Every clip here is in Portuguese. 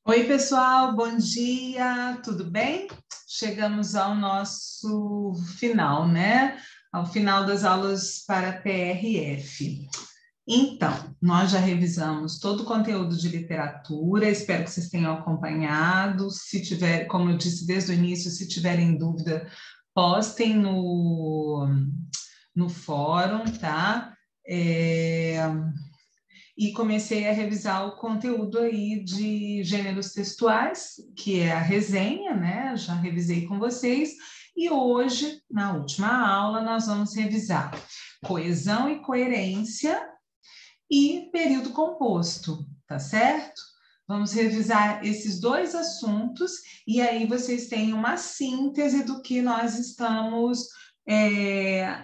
Oi, pessoal, bom dia, tudo bem? Chegamos ao nosso final, né? Ao final das aulas para PRF. Então, nós já revisamos todo o conteúdo de literatura, espero que vocês tenham acompanhado. Se tiver, como eu disse desde o início, se tiverem dúvida, postem no fórum, tá? E comecei a revisar o conteúdo aí de gêneros textuais, que é a resenha, né? Já revisei com vocês. E hoje, na última aula, nós vamos revisar coesão e coerência e período composto, tá certo? Vamos revisar esses dois assuntos e aí vocês têm uma síntese do que nós estamos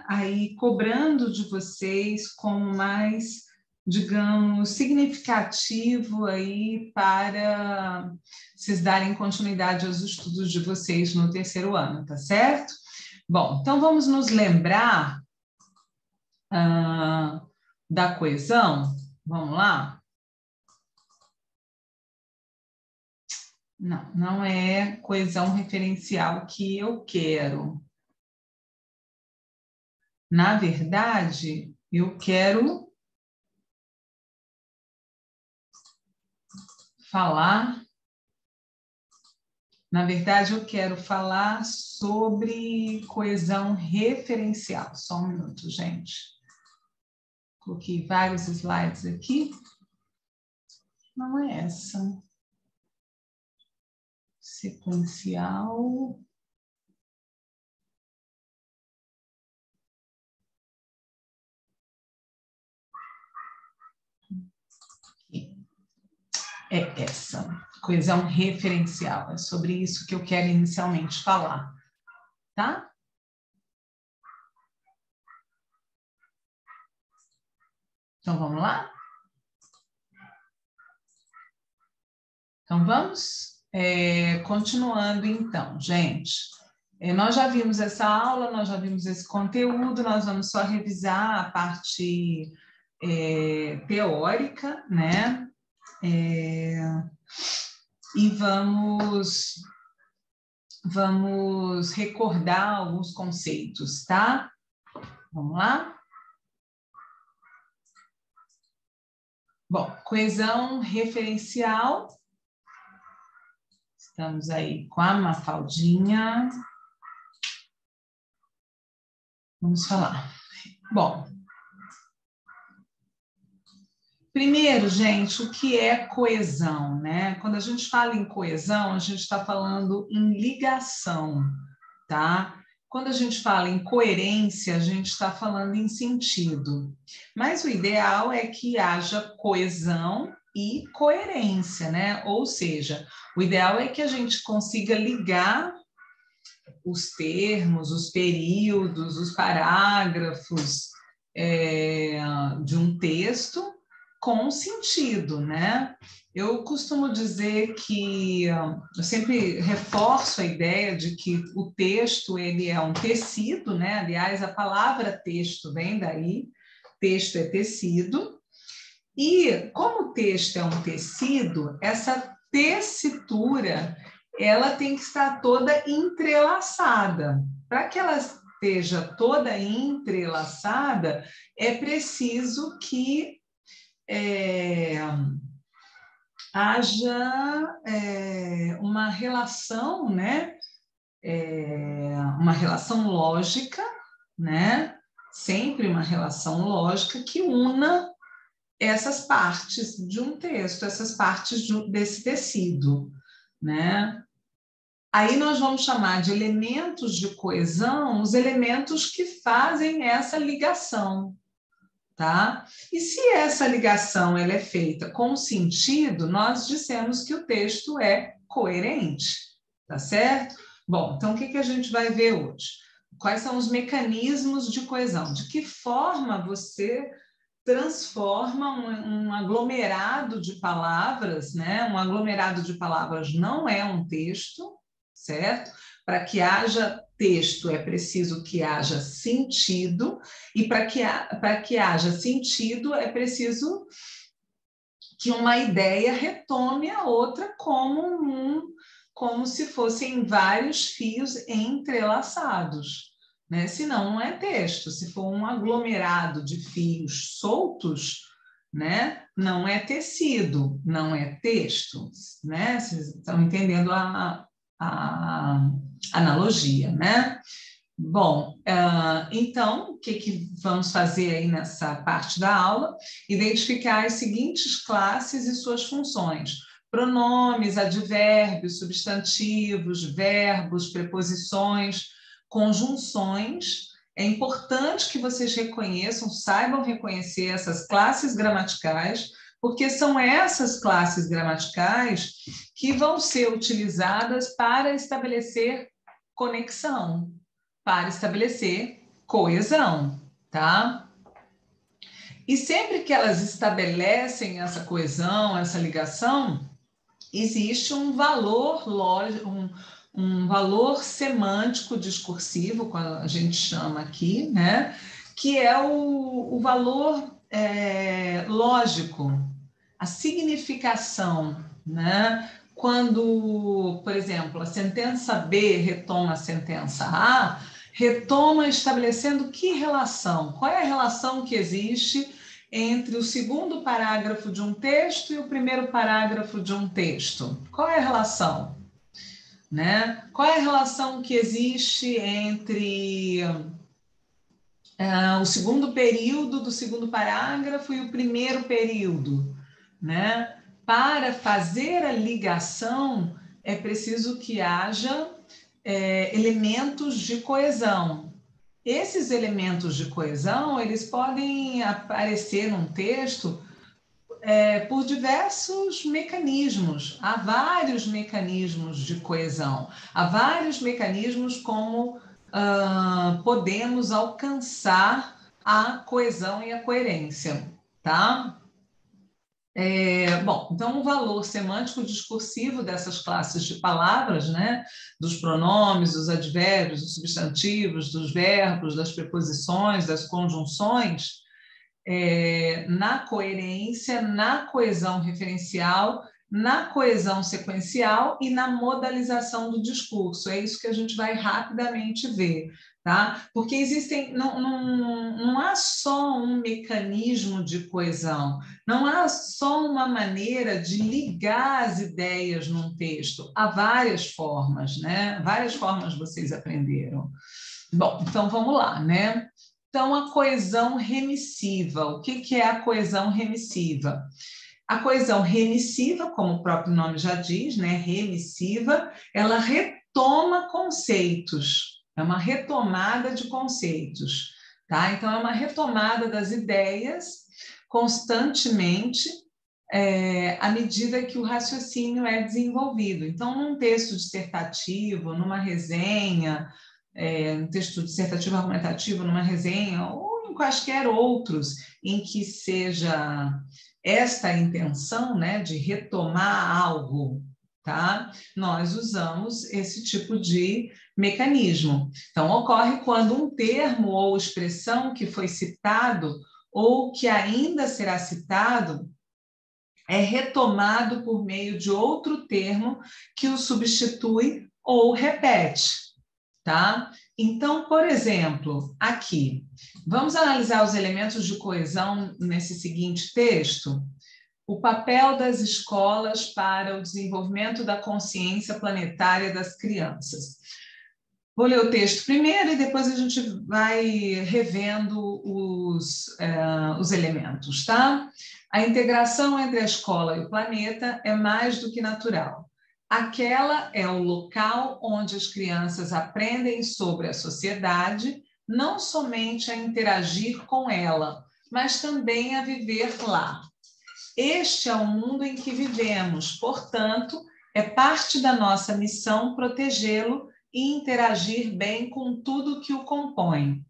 aí cobrando de vocês como mais, digamos, significativo aí para vocês darem continuidade aos estudos de vocês no terceiro ano, tá certo? Bom, então vamos nos lembrar da coesão. Vamos lá? Não, não é coesão referencial que eu quero. Na verdade, eu quero falar. Na verdade, eu quero falar sobre coesão referencial. Só um minuto, gente. Coloquei vários slides aqui. Não é essa. Sequencial. É essa, coesão referencial. É sobre isso que eu quero inicialmente falar, tá? Então, vamos lá? Então, vamos continuando, então, gente. Nós já vimos essa aula, nós já vimos esse conteúdo, nós vamos só revisar a parte teórica, né? E vamos recordar alguns conceitos, tá? Vamos lá? Bom, coesão referencial. Estamos aí com a Mafaldinha. Vamos falar. Bom, primeiro, gente, o que é coesão, né? Quando a gente fala em coesão, a gente está falando em ligação, tá? Quando a gente fala em coerência, a gente está falando em sentido. Mas o ideal é que haja coesão e coerência, né? Ou seja, o ideal é que a gente consiga ligar os termos, os períodos, os parágrafos de um texto com sentido, né? Eu costumo dizer que eu sempre reforço a ideia de que o texto ele é um tecido, né? Aliás, a palavra texto vem daí, texto é tecido, e como o texto é um tecido, essa tessitura ela tem que estar toda entrelaçada. Para que ela esteja toda entrelaçada, é preciso que haja uma relação, né? Uma relação lógica, né? Sempre uma relação lógica que una essas partes de um texto, essas partes desse tecido, né? Aí nós vamos chamar de elementos de coesão os elementos que fazem essa ligação, tá? E se essa ligação ela é feita com sentido, nós dissemos que o texto é coerente, tá certo? Bom, então o que a gente vai ver hoje? Quais são os mecanismos de coesão? De que forma você transforma um aglomerado de palavras, né? Um aglomerado de palavras não é um texto, certo? Para que haja texto é preciso que haja sentido, e para que haja sentido é preciso que uma ideia retome a outra como se fossem vários fios entrelaçados, né? Senão não é texto. Se for um aglomerado de fios soltos, né? Não é tecido, não é texto, né? Vocês estão entendendo a analogia, né? Bom, então, o que vamos fazer aí nessa parte da aula? Identificar as seguintes classes e suas funções: pronomes, advérbios, substantivos, verbos, preposições, conjunções. É importante que vocês reconheçam, saibam reconhecer essas classes gramaticais, porque são essas classes gramaticais que vão ser utilizadas para estabelecer conexão, para estabelecer coesão, tá? E sempre que elas estabelecem essa coesão, essa ligação, existe um valor lógico, um valor semântico discursivo, como a gente chama aqui, né? Que é o valor lógico, a significação, né? Quando, por exemplo, a sentença B retoma a sentença A, retoma estabelecendo que relação? Qual é a relação que existe entre o segundo parágrafo de um texto e o primeiro parágrafo de um texto? Qual é a relação? Né? Qual é a relação que existe entre o segundo período do segundo parágrafo e o primeiro período? Né? Para fazer a ligação, é preciso que haja elementos de coesão. Esses elementos de coesão, eles podem aparecer num texto por diversos mecanismos. Há vários mecanismos de coesão, há vários mecanismos como podemos alcançar a coesão e a coerência, tá? Bom, então o valor semântico discursivo dessas classes de palavras, né, dos pronomes, dos advérbios, dos substantivos, dos verbos, das preposições, das conjunções, na coerência, na coesão referencial, na coesão sequencial e na modalização do discurso. É isso que a gente vai rapidamente ver, tá? Porque não há só um mecanismo de coesão, não há só uma maneira de ligar as ideias num texto. Há várias formas, né? Várias formas vocês aprenderam. Bom, então vamos lá, né? Então, a coesão remissiva. O que é a coesão remissiva? A coesão remissiva, como o próprio nome já diz, né, remissiva, ela retoma conceitos, é uma retomada de conceitos, tá? Então, é uma retomada das ideias constantemente, à medida que o raciocínio é desenvolvido. Então, num texto dissertativo, numa resenha, um texto dissertativo argumentativo, numa resenha, ou em quaisquer outros em que seja esta a intenção, né, de retomar algo, tá? Nós usamos esse tipo de mecanismo. Então, ocorre quando um termo ou expressão que foi citado ou que ainda será citado é retomado por meio de outro termo que o substitui ou repete. Tá? Então, por exemplo, aqui, vamos analisar os elementos de coesão nesse seguinte texto? O papel das escolas para o desenvolvimento da consciência planetária das crianças. Vou ler o texto primeiro e depois a gente vai revendo os elementos, tá? A integração entre a escola e o planeta é mais do que natural. Aquela é o local onde as crianças aprendem sobre a sociedade, não somente a interagir com ela, mas também a viver lá. Este é o mundo em que vivemos, portanto, é parte da nossa missão protegê-lo e interagir bem com tudo que o compõe.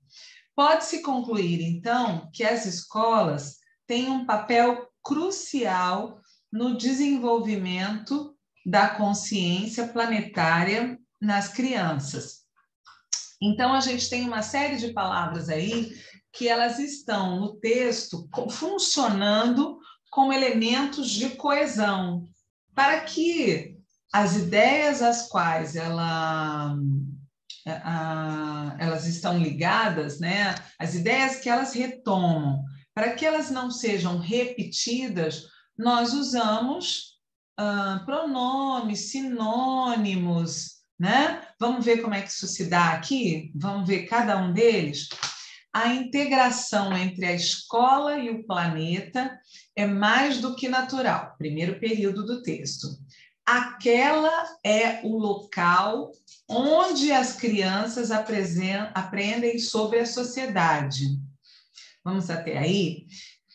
Pode-se concluir, então, que as escolas têm um papel crucial no desenvolvimento da consciência planetária nas crianças. Então, a gente tem uma série de palavras aí que elas estão no texto funcionando como elementos de coesão, para que as ideias às quais elas estão ligadas, né? As ideias que elas retomam, para que elas não sejam repetidas, nós usamos pronomes, sinônimos, né? Vamos ver como é que isso se dá aqui? Vamos ver cada um deles? A integração entre a escola e o planeta é mais do que natural. Primeiro período do texto. Aquela é o local onde as crianças aprendem sobre a sociedade. Vamos até aí?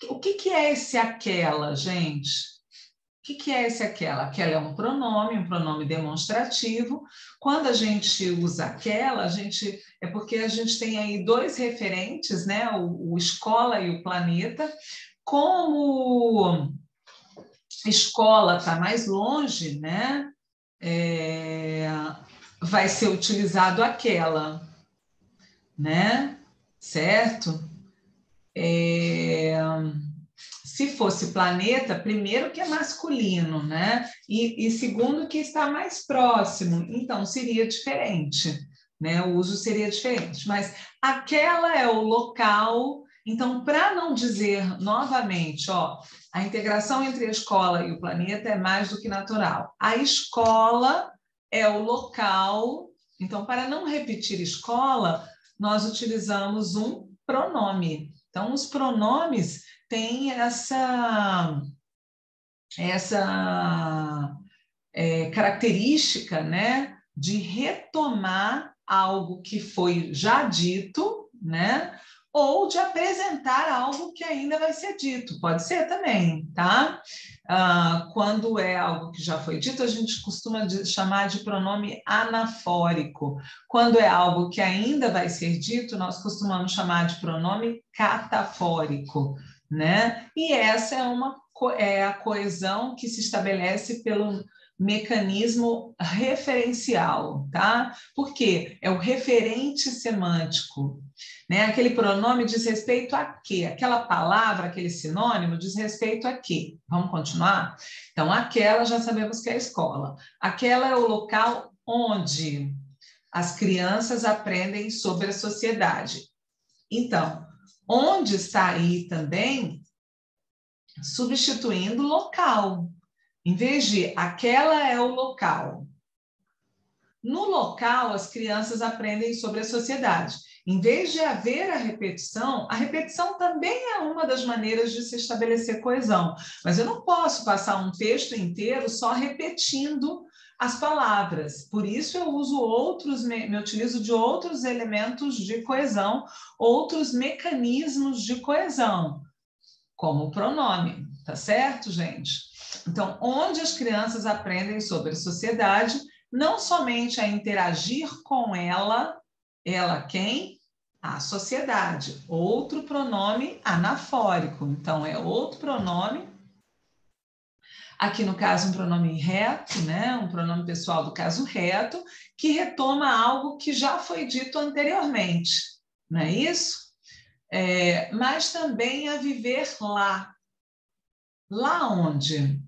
O que é esse aquela, gente? O que é esse aquela? Aquela é um pronome demonstrativo. Quando a gente usa aquela, é porque a gente tem aí dois referentes, né? O escola e o planeta. Como escola está mais longe, né? Vai ser utilizado aquela, né? Certo? Se fosse planeta, primeiro que é masculino, né? E segundo que está mais próximo, então seria diferente, né? O uso seria diferente. Mas aquela é o local. Então, para não dizer novamente, ó, a integração entre a escola e o planeta é mais do que natural. A escola é o local. Então, para não repetir escola, nós utilizamos um pronome. Então, os pronomes têm essa característica, né, de retomar algo que foi já dito, né, ou de apresentar algo que ainda vai ser dito. Pode ser também, tá? Quando é algo que já foi dito, a gente costuma chamar de pronome anafórico. Quando é algo que ainda vai ser dito, nós costumamos chamar de pronome catafórico, né? E essa é a coesão que se estabelece pelo mecanismo referencial, tá? Por quê? É o referente semântico, né? Aquele pronome diz respeito a quê? Aquela palavra, aquele sinônimo diz respeito a quê? Vamos continuar? Então, aquela já sabemos que é a escola. Aquela é o local onde as crianças aprendem sobre a sociedade. Então, onde está aí também substituindo local. Em vez de aquela é o local. No local, as crianças aprendem sobre a sociedade. Em vez de haver a repetição também é uma das maneiras de se estabelecer coesão. Mas eu não posso passar um texto inteiro só repetindo as palavras. Por isso eu me utilizo de outros elementos de coesão, outros mecanismos de coesão, como o pronome, tá certo, gente? Então, onde as crianças aprendem sobre a sociedade, não somente a interagir com ela quem? A sociedade. Outro pronome anafórico. Então, é outro pronome. Aqui, no caso, um pronome reto, né? Um pronome pessoal do caso reto, que retoma algo que já foi dito anteriormente. Não é isso? Mas também a viver lá. Lá onde?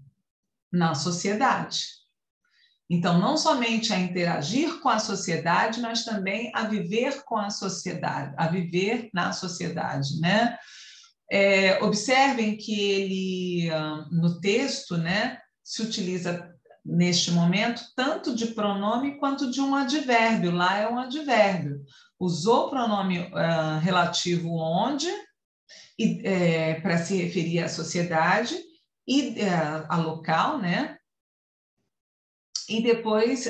Na sociedade. Então, não somente a interagir com a sociedade, mas também a viver com a sociedade, a viver na sociedade, né? Observem que ele, no texto, né, se utiliza, neste momento, tanto de pronome quanto de um advérbio. Lá é um advérbio. Usou o pronome relativo onde, para se referir à sociedade, e a local, né? E depois,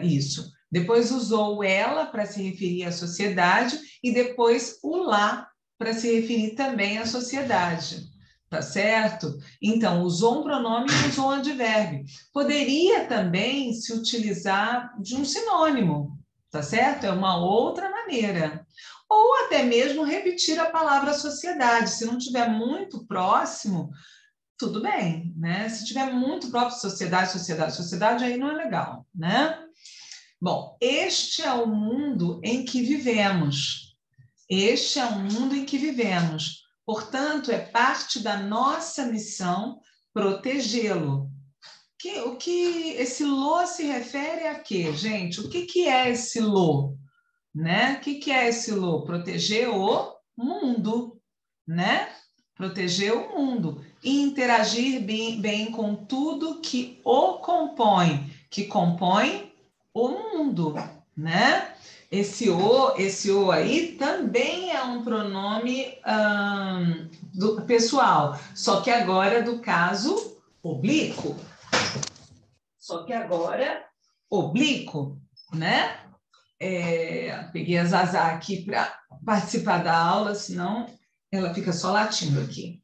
isso. Depois usou ela para se referir à sociedade e depois o lá para se referir também à sociedade. Tá certo? Então, usou um pronome e usou um advérbio. Poderia também se utilizar de um sinônimo, tá certo? É uma outra maneira. Ou até mesmo repetir a palavra sociedade. Se não estiver muito próximo, tudo bem, né? Se tiver muito próprio sociedade, aí não é legal, né? Bom, este é o mundo em que vivemos. Este é o mundo em que vivemos. Portanto, é parte da nossa missão protegê-lo. O que esse lo se refere a quê, gente? O que é esse lo? Né? O que é esse lo? Proteger o mundo, né? Proteger o mundo e interagir bem com tudo que o compõe, que compõe o mundo, né? Esse o aí também é um pronome pessoal, só que agora é do caso oblíquo. Só que agora oblíquo, né? Peguei a Zazá aqui para participar da aula, senão ela fica só latindo aqui.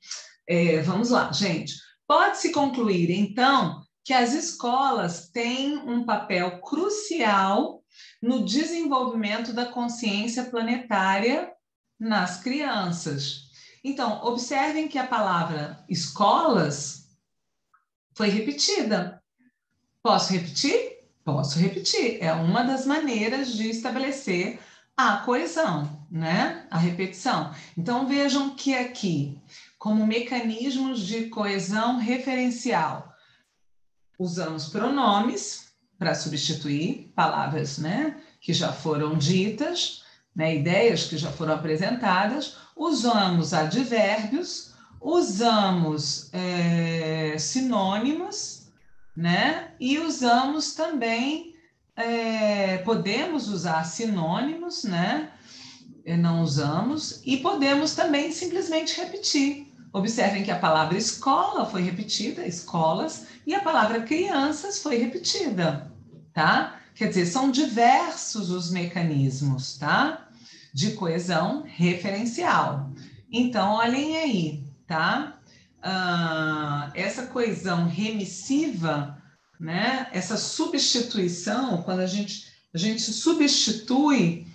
Vamos lá, gente. Pode-se concluir, então, que as escolas têm um papel crucial no desenvolvimento da consciência planetária nas crianças. Então, observem que a palavra escolas foi repetida. Posso repetir? Posso repetir. É uma das maneiras de estabelecer a coesão, né? A repetição. Então, vejam que aqui, como mecanismos de coesão referencial, usamos pronomes para substituir palavras, né, que já foram ditas, né, ideias que já foram apresentadas, usamos advérbios, usamos sinônimos, né, e usamos também, podemos usar sinônimos, né, não usamos, e podemos também simplesmente repetir. Observem que a palavra escola foi repetida, escolas, e a palavra crianças foi repetida, tá? Quer dizer, são diversos os mecanismos, tá? De coesão referencial. Então, olhem aí, tá? Essa coesão remissiva, né? Essa substituição, quando a gente substitui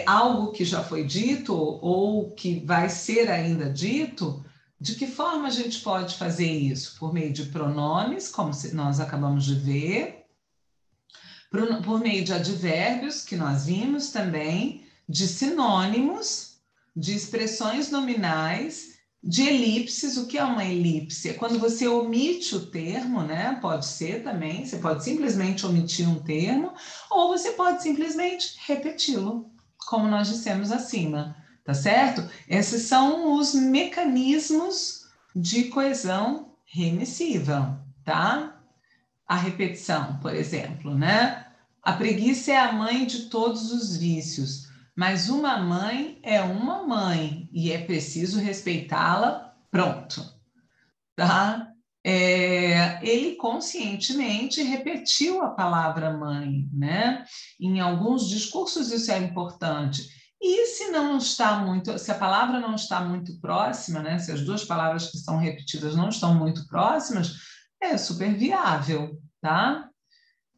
algo que já foi dito ou que vai ser ainda dito, de que forma a gente pode fazer isso? Por meio de pronomes, como nós acabamos de ver, por meio de advérbios, que nós vimos também, de sinônimos, de expressões nominais, de elipses. O que é uma elipse? É quando você omite o termo, né? Pode ser também, você pode simplesmente omitir um termo, ou você pode simplesmente repeti-lo, como nós dissemos acima, tá certo? Esses são os mecanismos de coesão remissiva, tá? A repetição, por exemplo, né? A preguiça é a mãe de todos os vícios, mas uma mãe é uma mãe e é preciso respeitá-la, pronto, tá? Ele conscientemente repetiu a palavra mãe, né? Em alguns discursos isso é importante. E se não está muito, se a palavra não está muito próxima, né? Se as duas palavras que são repetidas não estão muito próximas, é super viável, tá?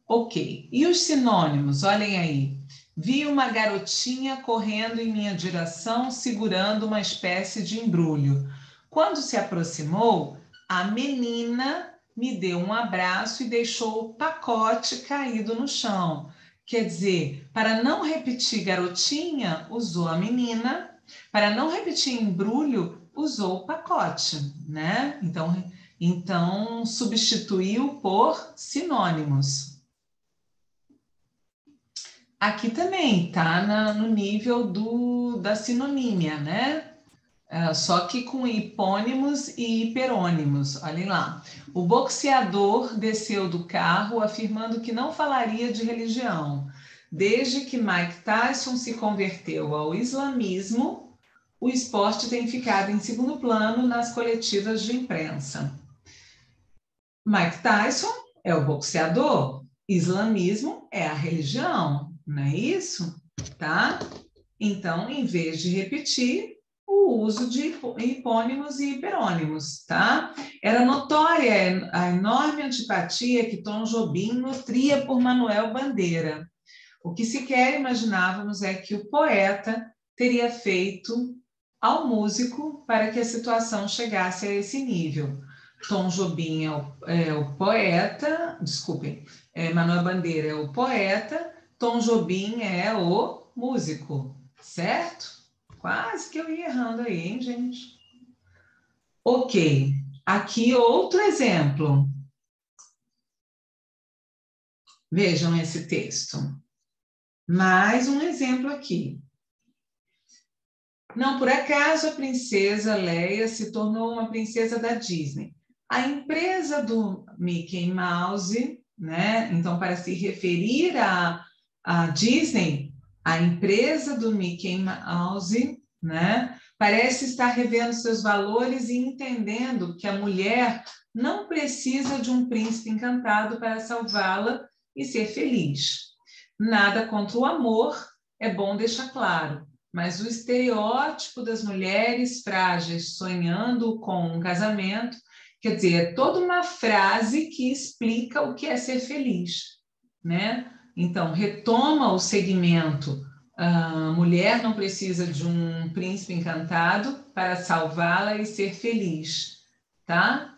Ok. E os sinônimos? Olhem aí. Vi uma garotinha correndo em minha direção, segurando uma espécie de embrulho. Quando se aproximou, a menina me deu um abraço e deixou o pacote caído no chão. Quer dizer, para não repetir garotinha, usou a menina. Para não repetir embrulho, usou o pacote, né? Então substituiu por sinônimos. Aqui também está no nível da sinonímia, né? Só que com hipônimos e hiperônimos. Olhem lá. O boxeador desceu do carro afirmando que não falaria de religião. Desde que Mike Tyson se converteu ao islamismo, o esporte tem ficado em segundo plano nas coletivas de imprensa. Mike Tyson é o boxeador, islamismo é a religião, não é isso? Tá? Então, em vez de repetir, o uso de hipônimos e hiperônimos, tá? Era notória a enorme antipatia que Tom Jobim nutria por Manuel Bandeira. O que sequer imaginávamos é que o poeta teria feito ao músico para que a situação chegasse a esse nível. Tom Jobim é o poeta, desculpem, Manuel Bandeira é o poeta, Tom Jobim é o músico, certo? Quase que eu ia errando aí, hein, gente? Ok, aqui outro exemplo. Vejam esse texto. Mais um exemplo aqui. Não por acaso a princesa Leia se tornou uma princesa da Disney. A empresa do Mickey Mouse, né? Então, para se referir a Disney, a empresa do Mickey Mouse, né? Parece estar revendo seus valores e entendendo que a mulher não precisa de um príncipe encantado para salvá-la e ser feliz. Nada contra o amor, é bom deixar claro, mas o estereótipo das mulheres frágeis sonhando com um casamento, quer dizer, é toda uma frase que explica o que é ser feliz, né? Então, retoma o segmento, a mulher não precisa de um príncipe encantado para salvá-la e ser feliz, tá?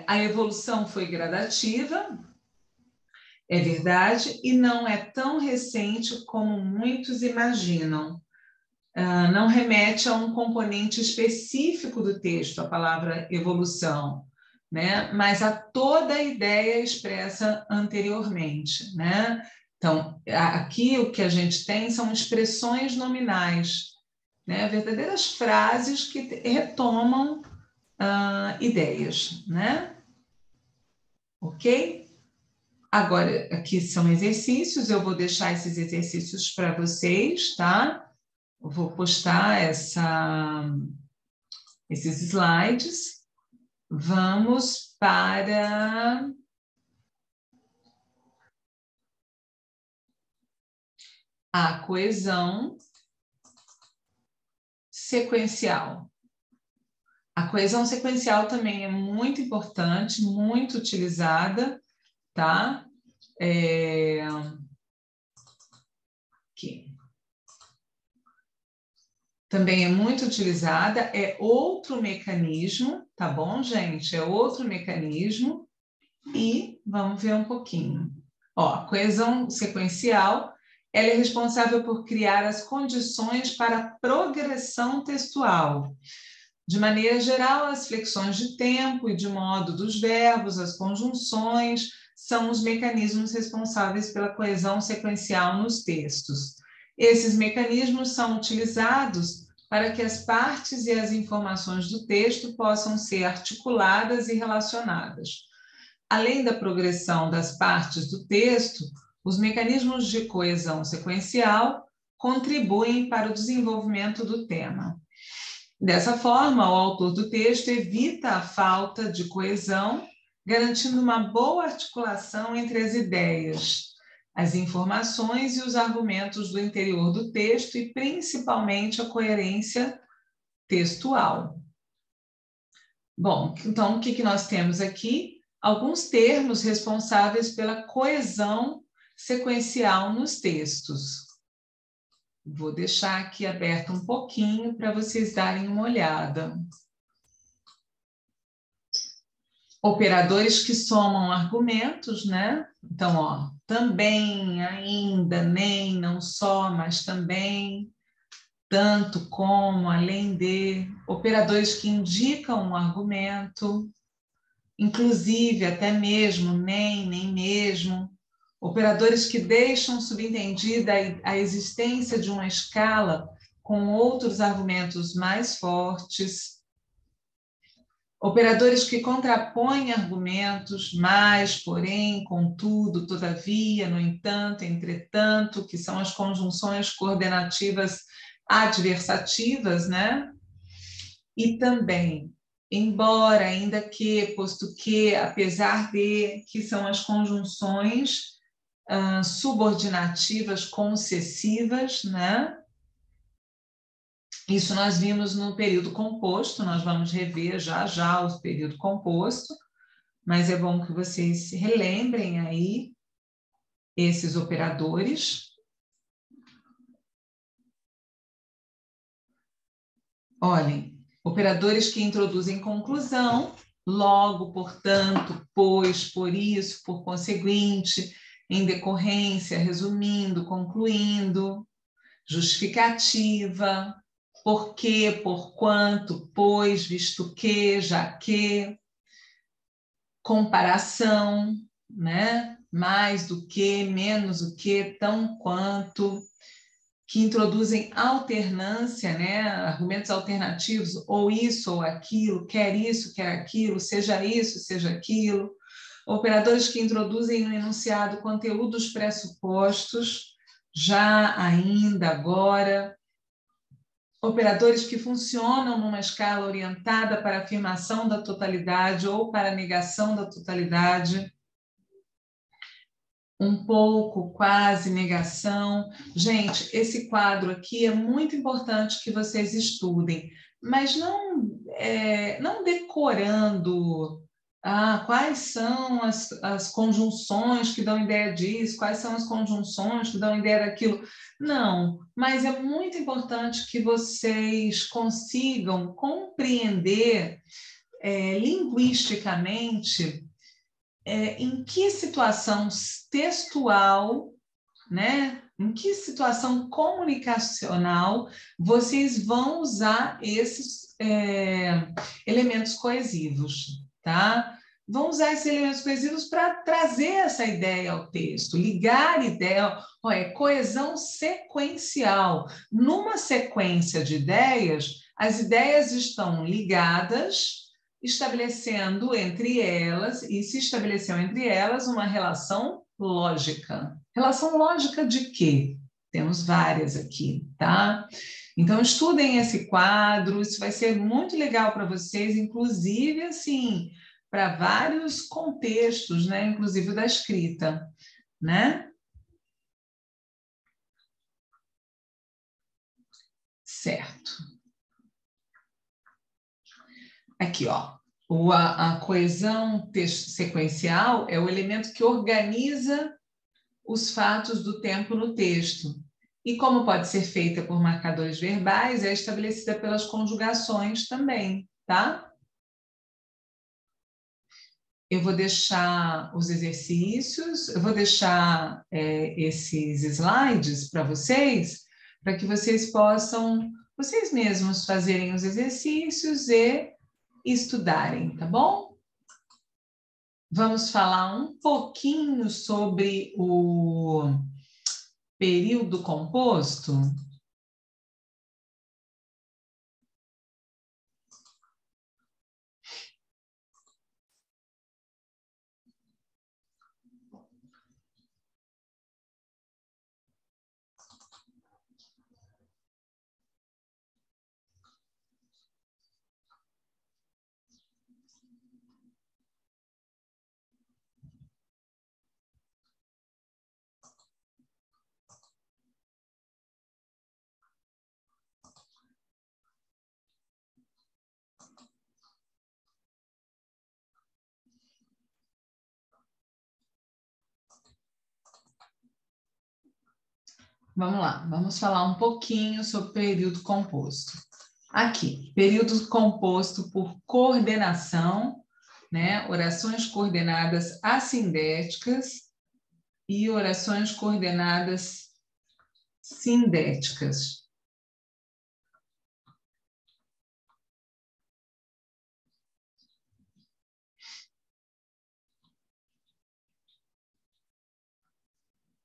A evolução foi gradativa, é verdade, e não é tão recente como muitos imaginam. Não remete a um componente específico do texto, a palavra evolução, né? Mas a toda a ideia expressa anteriormente, né? Então, aqui o que a gente tem são expressões nominais, né? Verdadeiras frases que retomam ideias, né? Ok? Agora, aqui são exercícios, eu vou deixar esses exercícios para vocês, tá? Eu vou postar esses slides. Vamos para a coesão sequencial. A coesão sequencial também é muito importante, muito utilizada, tá? Aqui. Também é muito utilizada, é outro mecanismo, tá bom, gente? É outro mecanismo. E vamos ver um pouquinho. Ó, a coesão sequencial, ela é responsável por criar as condições para a progressão textual. De maneira geral, as flexões de tempo e de modo dos verbos, as conjunções, são os mecanismos responsáveis pela coesão sequencial nos textos. Esses mecanismos são utilizados para que as partes e as informações do texto possam ser articuladas e relacionadas. Além da progressão das partes do texto, os mecanismos de coesão sequencial contribuem para o desenvolvimento do tema. Dessa forma, o autor do texto evita a falta de coesão, garantindo uma boa articulação entre as ideias, as informações e os argumentos do interior do texto e, principalmente, a coerência textual. Bom, então, o que nós temos aqui? Alguns termos responsáveis pela coesão sequencial nos textos. Vou deixar aqui aberto um pouquinho para vocês darem uma olhada. Operadores que somam argumentos, né? Então, ó, também, ainda, nem, não só, mas também, tanto como, além de. Operadores que indicam um argumento, inclusive, até mesmo, nem mesmo. Operadores que deixam subentendida a existência de uma escala com outros argumentos mais fortes. Operadores que contrapõem argumentos, mas, porém, contudo, todavia, no entanto, entretanto, que são as conjunções coordenativas adversativas, né? E também, embora, ainda que, posto que, apesar de, que são as conjunções subordinativas concessivas, né? Isso nós vimos no período composto, nós vamos rever já o período composto, mas é bom que vocês relembrem aí esses operadores. Olhem, operadores que introduzem conclusão, logo, portanto, pois, por isso, por conseguinte, em decorrência, resumindo, concluindo, justificativa, por quê, por quanto, pois, visto que, já que, comparação, né? Mais do que, menos do que, tão quanto, que introduzem alternância, né? Argumentos alternativos, ou isso ou aquilo, quer isso, quer aquilo, seja isso, seja aquilo. Operadores que introduzem no enunciado conteúdos pressupostos, já, ainda, agora. Operadores que funcionam numa escala orientada para afirmação da totalidade ou para negação da totalidade. Um pouco, quase, negação. Gente, esse quadro aqui é muito importante que vocês estudem, mas não decorando quais são as conjunções que dão ideia disso, quais são as conjunções que dão ideia daquilo. Não, mas é muito importante que vocês consigam compreender linguisticamente em que situação textual, né? Em que situação comunicacional vocês vão usar esses elementos coesivos, tá? Vão usar esses elementos coesivos para trazer essa ideia ao texto, ligar a ideia, coesão sequencial. Numa sequência de ideias, as ideias estão ligadas, estabelecendo entre elas, e se estabeleceu entre elas uma relação lógica. Relação lógica de quê? Temos várias aqui, tá? Então, estudem esse quadro, isso vai ser muito legal para vocês, inclusive, assim, para vários contextos, né? Inclusive o da escrita, né? Certo. Aqui, ó. A coesão sequencial é o elemento que organiza os fatos do tempo no texto. E como pode ser feita por marcadores verbais, é estabelecida pelas conjugações também, tá? Eu vou deixar os exercícios, eu vou deixar esses slides para que vocês possam, vocês mesmos, fazerem os exercícios e estudarem, tá bom? Vamos falar um pouquinho sobre o período composto. Vamos lá, vamos falar um pouquinho sobre período composto. Aqui, período composto por coordenação, né? Orações coordenadas assindéticas e orações coordenadas sindéticas.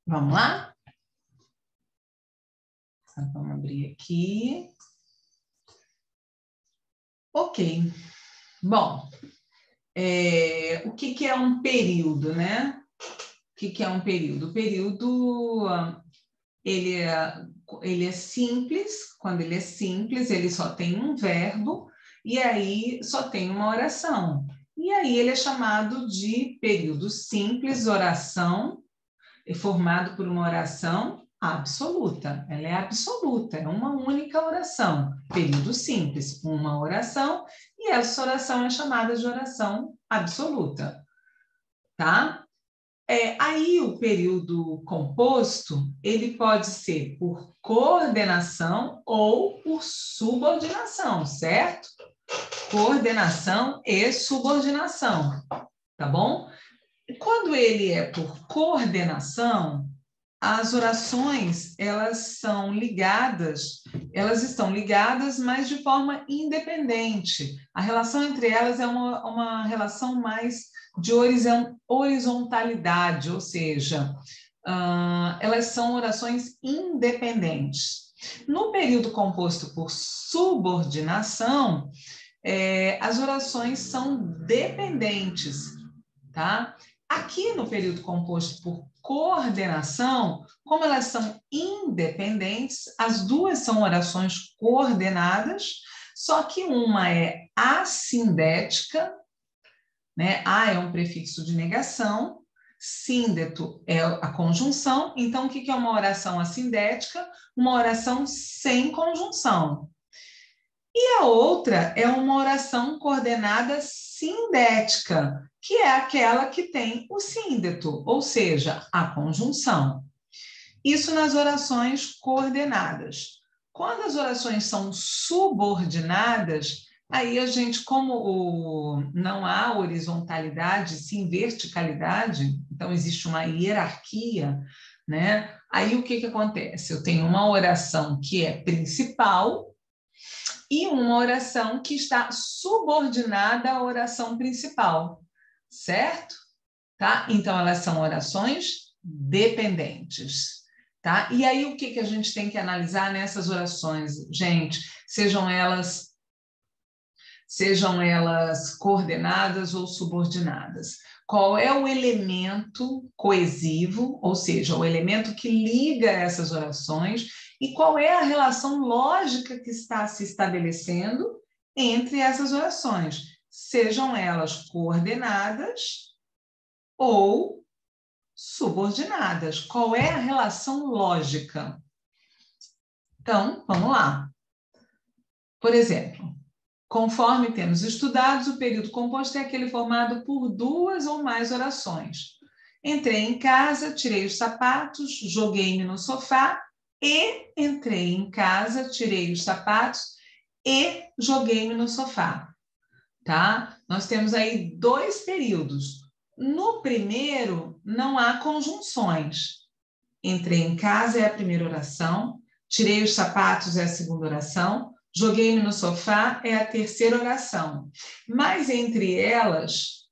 Vamos lá? Então, vamos abrir aqui. Ok. Bom, o que é um período, né? O que é um período? O período, ele é simples. Quando ele é simples, ele só tem um verbo e aí só tem uma oração. E aí ele é chamado de período simples, oração, é formado por uma oração absoluta. Ela é absoluta, é uma única oração. Período simples, uma oração, e essa oração é chamada de oração absoluta, tá? Aí o período composto, ele pode ser por coordenação ou por subordinação, certo? Coordenação e subordinação, tá bom? Quando ele é por coordenação, as orações, elas são ligadas elas estão ligadas, mas de forma independente. A relação entre elas é uma relação mais de horizontalidade, ou seja, elas são orações independentes. No período composto por subordinação, as orações são dependentes, tá? Aqui no período composto por coordenação, como elas são independentes, as duas são orações coordenadas, só que uma é assindética, né? A é um prefixo de negação, síndeto é a conjunção. Então, o que é uma oração assindética? Uma oração sem conjunção. E a outra é uma oração coordenada sindética, que é aquela que tem o síndeto, ou seja, a conjunção. Isso nas orações coordenadas. Quando as orações são subordinadas, aí a gente, como não há horizontalidade, sim verticalidade, então existe uma hierarquia, né? Aí o que acontece? Eu tenho uma oração que é principal e uma oração que está subordinada à oração principal, certo? Tá? Então, elas são orações dependentes. Tá? E aí, o que a gente tem que analisar nessas orações, gente? Sejam elas coordenadas ou subordinadas. Qual é o elemento coesivo, ou seja, o elemento que liga essas orações, e qual é a relação lógica que está se estabelecendo entre essas orações, sejam elas coordenadas ou subordinadas. Qual é a relação lógica? Então, vamos lá. Por exemplo, conforme temos estudado, o período composto é aquele formado por duas ou mais orações. Entrei em casa, tirei os sapatos, joguei-me no sofá e entrei em casa, tirei os sapatos e joguei-me no sofá. Tá? Nós temos aí dois períodos. No primeiro, não há conjunções. Entrei em casa é a primeira oração, tirei os sapatos é a segunda oração, joguei-me no sofá é a terceira oração. Mas entre elas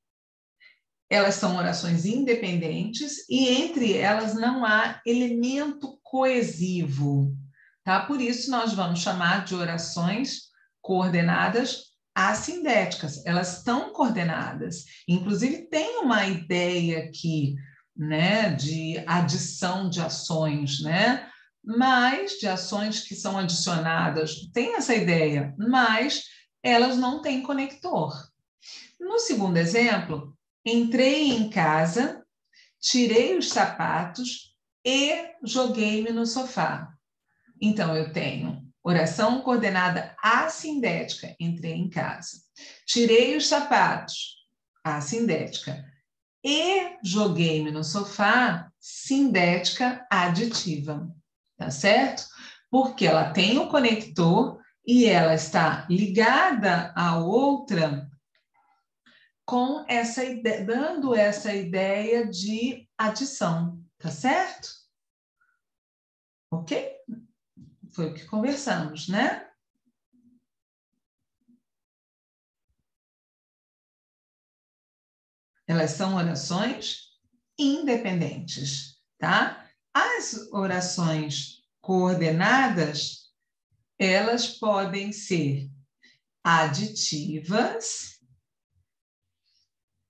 são orações independentes e entre elas não há elemento coesivo. Tá? Por isso, nós vamos chamar de orações coordenadas assindéticas. Elas estão coordenadas. Inclusive, tem uma ideia aqui, né, de adição de ações, né? Mas de ações que são adicionadas, tem essa ideia, mas elas não têm conector. No segundo exemplo, entrei em casa, tirei os sapatos e joguei-me no sofá. Então, eu tenho oração coordenada assindética, entrei em casa. Tirei os sapatos, assindética. E joguei-me no sofá, sindética aditiva. Tá certo? Porque ela tem o conector e ela está ligada à outra com essa ideia, dando essa ideia de adição, tá certo? Ok? Foi o que conversamos, né? Elas são orações independentes, tá? As orações coordenadas, elas podem ser aditivas,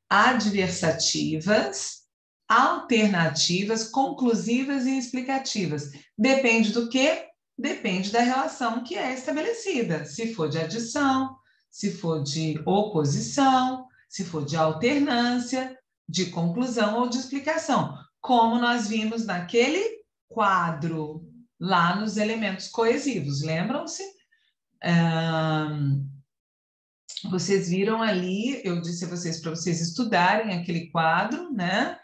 adversativas, alternativas, conclusivas e explicativas. Depende do quê? Depende da relação que é estabelecida. Se for de adição, se for de oposição, se for de alternância, de conclusão ou de explicação. Como nós vimos naquele quadro, lá nos elementos coesivos, lembram-se? Vocês viram ali, eu disse a vocês para vocês estudarem aquele quadro, né?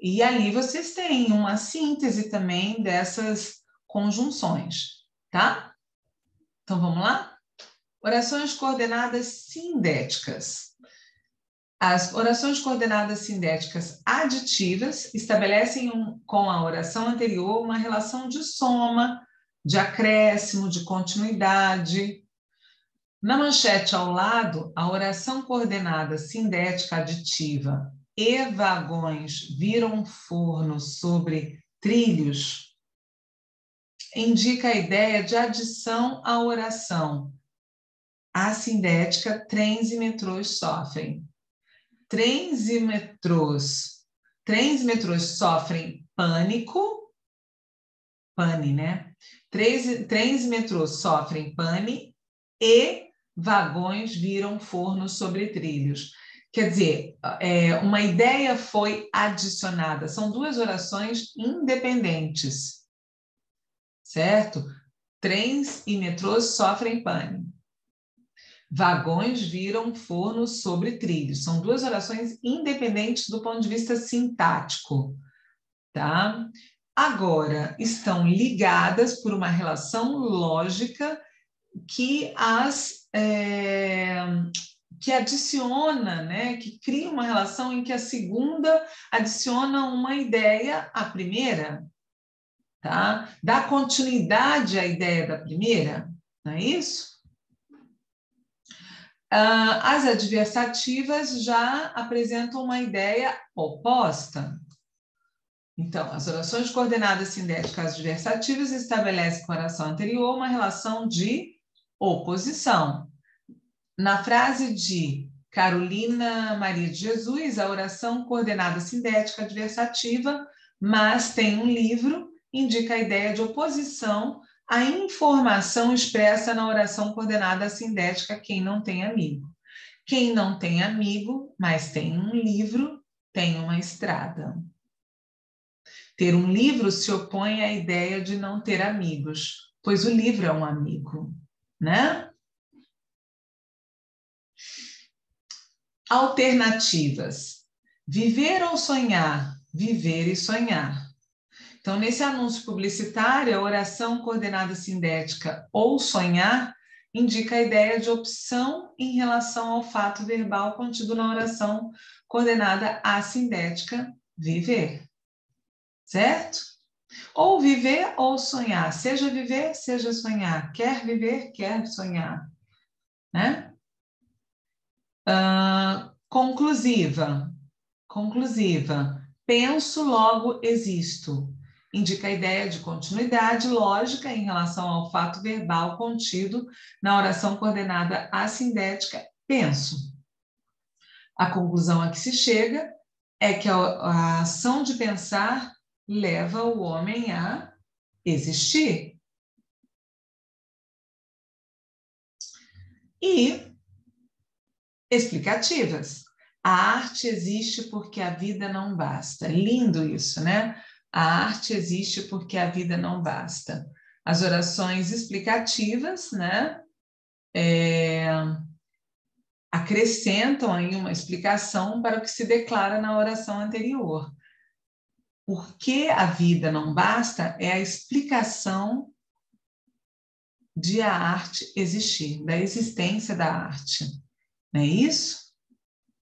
E ali vocês têm uma síntese também dessas conjunções, tá? Então vamos lá? Orações coordenadas sindéticas. As orações coordenadas sindéticas aditivas estabelecem com a oração anterior uma relação de soma, de acréscimo, de continuidade. Na manchete ao lado, a oração coordenada sindética aditiva e vagões viram forno sobre trilhos indica a ideia de adição à oração assindética trens e metrôs sofrem. Trens e metrôs sofrem pânico, pane, né? Trens e metrôs sofrem pane e vagões viram forno sobre trilhos. Quer dizer, uma ideia foi adicionada. São duas orações independentes, certo? Trens e metrôs sofrem pane. Vagões viram forno sobre trilhos. São duas orações independentes do ponto de vista sintático, tá? Agora, estão ligadas por uma relação lógica que que adiciona, né, que cria uma relação em que a segunda adiciona uma ideia à primeira, tá? Dá continuidade à ideia da primeira, não é isso? As adversativas já apresentam uma ideia oposta. Então, as orações coordenadas sindéticas adversativas estabelecem com a oração anterior uma relação de oposição. Na frase de Carolina Maria de Jesus, a oração coordenada sindética adversativa, mas tem um livro, indica a ideia de oposição à informação expressa na oração coordenada sindética quem não tem amigo. Quem não tem amigo, mas tem um livro, tem uma estrada. Ter um livro se opõe à ideia de não ter amigos, pois o livro é um amigo, né? Alternativas. Viver ou sonhar? Viver e sonhar. Então, nesse anúncio publicitário, a oração coordenada sindética ou sonhar indica a ideia de opção em relação ao fato verbal contido na oração coordenada assindética viver. Certo? Ou viver ou sonhar. Seja viver, seja sonhar. Quer viver, quer sonhar. Né? Conclusiva. Penso, logo existo. Indica a ideia de continuidade lógica em relação ao fato verbal contido na oração coordenada assindética penso. A conclusão a que se chega é que a ação de pensar leva o homem a existir. E explicativas. A arte existe porque a vida não basta. Lindo isso, né? A arte existe porque a vida não basta. As orações explicativas, né? Acrescentam aí uma explicação para o que se declara na oração anterior. Porque a vida não basta é a explicação de a arte existir, da existência da arte. Não é isso?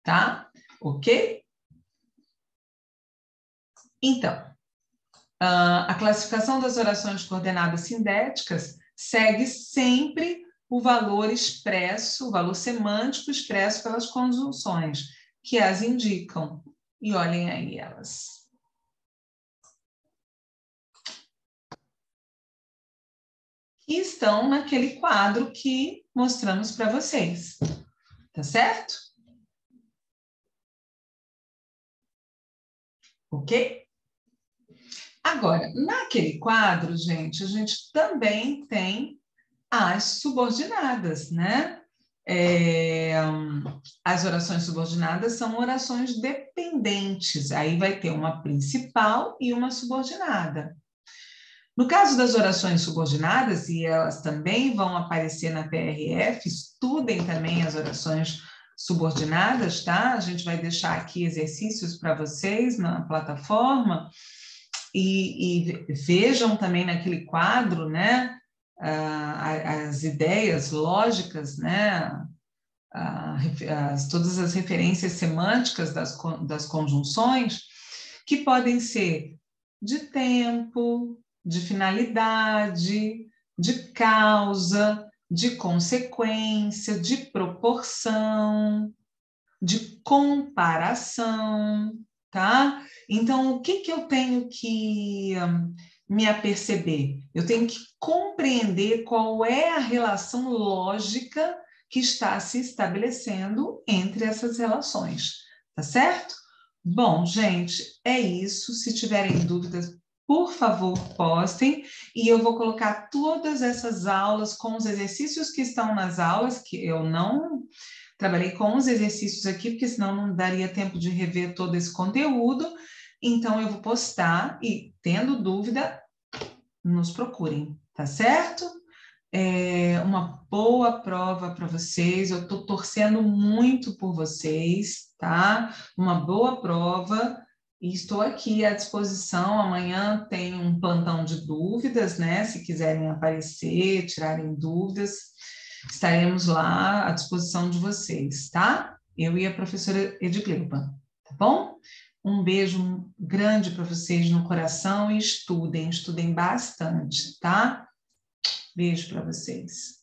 Tá? Ok? Então, a classificação das orações coordenadas sindéticas segue sempre o valor expresso, o valor semântico expresso pelas conjunções, que as indicam. E olhem aí elas. Que estão naquele quadro que mostramos para vocês. Tá certo? Ok? Agora, naquele quadro, gente, a gente também tem as subordinadas, né? As orações subordinadas são orações dependentes, aí vai ter uma principal e uma subordinada. No caso das orações subordinadas, e elas também vão aparecer na PRF, estudem também as orações subordinadas, tá? A gente vai deixar aqui exercícios para vocês na plataforma e vejam também naquele quadro, né? As ideias lógicas, né? Todas as referências semânticas das conjunções, que podem ser de tempo, de finalidade, de causa, de consequência, de proporção, de comparação, tá? Então, o que eu tenho que me aperceber? Eu tenho que compreender qual é a relação lógica que está se estabelecendo entre essas relações, tá certo? Bom, gente, é isso. Se tiverem dúvidas, por favor, postem, e eu vou colocar todas essas aulas com os exercícios que estão nas aulas, que eu não trabalhei com os exercícios aqui, porque senão não daria tempo de rever todo esse conteúdo. Então, eu vou postar e, tendo dúvida, nos procurem, tá certo? Uma boa prova para vocês. Eu estou torcendo muito por vocês, tá? Uma boa prova. E estou aqui à disposição. Amanhã tem um plantão de dúvidas, né? Se quiserem aparecer, tirarem dúvidas, estaremos lá à disposição de vocês, tá? Eu e a professora Edgleuba, tá bom? Um beijo grande para vocês no coração e estudem bastante, tá? Beijo para vocês.